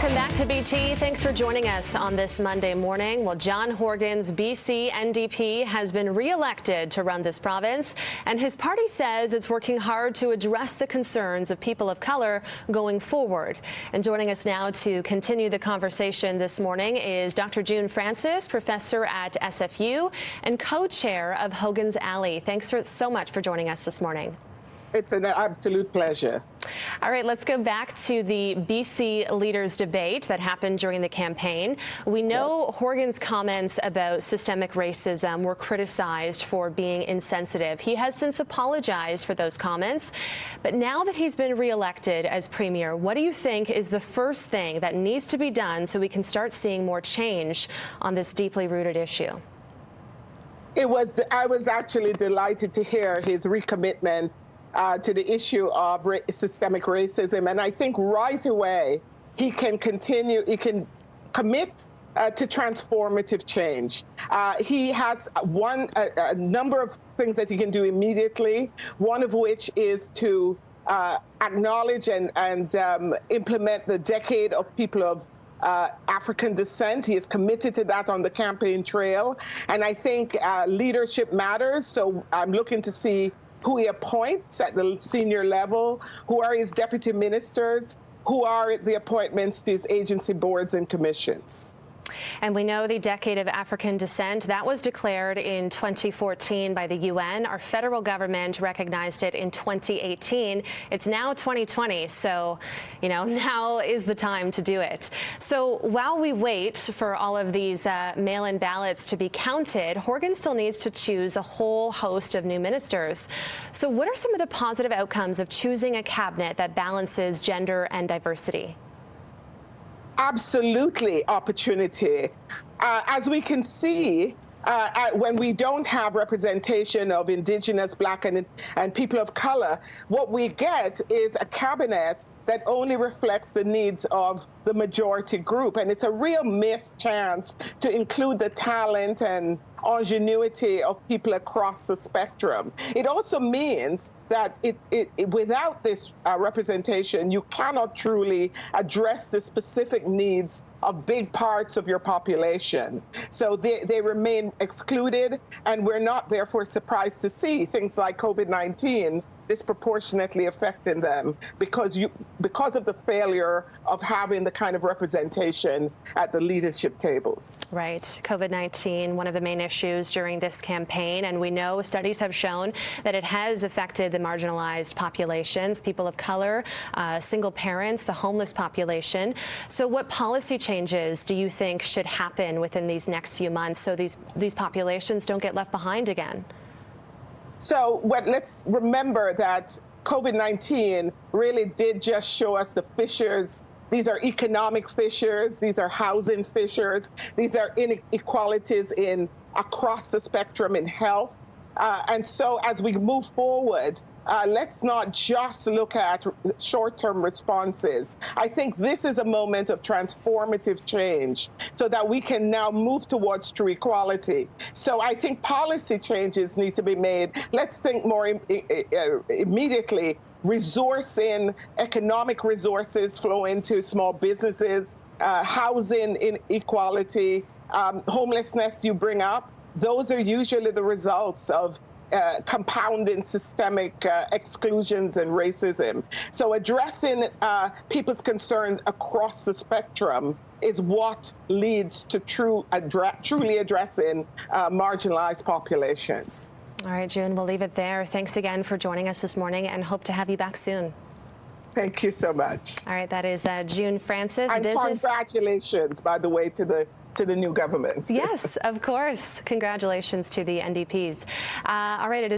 Welcome back to BT. Thanks for joining us on this Monday morning. Well, John Horgan's BC NDP has been re-elected to run this province, and his party says it's working hard to address the concerns of people of color going forward. And joining us now to continue the conversation this morning is Dr. June Francis, professor at SFU and co-chair of Hogan's Alley. Thanks so much for joining us this morning. It's an absolute pleasure. All right, let's go back to the BC leaders debate that happened during the campaign. We know Horgan's comments about systemic racism were criticized for being insensitive. He has since apologized for those comments. But now that he's been re-elected as premier, what do you think is the first thing that needs to be done so we can start seeing more change on this deeply rooted issue? I was actually delighted to hear his recommitment to the issue of systemic racism. And I think right away he can commit to transformative change. He has a number of things that he can do immediately, one of which is to acknowledge and implement the decade of people of African descent. He is committed to that on the campaign trail. And I think leadership matters. So I'm looking to see who he appoints at the senior level, who are his deputy ministers, who are the appointments to his agency boards and commissions. And we know the decade of African descent, that was declared in 2014 by the UN. Our federal government recognized it in 2018. It's now 2020, so, now is the time to do it. So while we wait for all of these mail-in ballots to be counted, Horgan still needs to choose a whole host of new ministers. So what are some of the positive outcomes of choosing a cabinet that balances gender and diversity? Absolutely opportunity. As we can see, when we don't have representation of Indigenous, Black, and people of color, what we get is a cabinet that only reflects the needs of the majority group. And it's a real missed chance to include the talent and ingenuity of people across the spectrum. It also means that without this representation, you cannot truly address the specific needs of big parts of your population. So they remain excluded, and we're not therefore surprised to see things like COVID-19 disproportionately affecting them because of the failure of having the kind of representation at the leadership tables. Right. COVID-19, one of the main issues during this campaign, and we know studies have shown that it has affected the marginalized populations, people of color, single parents, the homeless population. So what policy changes do you think should happen within these next few months so these populations don't get left behind again? So let's remember that COVID-19 really did just show us the fissures. These are economic fissures. These are housing fissures. These are inequalities across the spectrum in health. And so as we move forward, let's not just look at short-term responses. I think this is a moment of transformative change so that we can now move towards true equality. So I think policy changes need to be made. Let's think more immediately. Resourcing, economic resources flow into small businesses, housing inequality, homelessness you bring up. Those are usually the results of compounding systemic exclusions and racism. So addressing people's concerns across the spectrum is what leads to truly addressing marginalized populations. All right, June, we'll leave it there. Thanks again for joining us this morning and hope to have you back soon. Thank you so much. All right, that is June Francis. And congratulations, by the way, to the new government. Yes, of course. Congratulations to the NDPs. All right, it is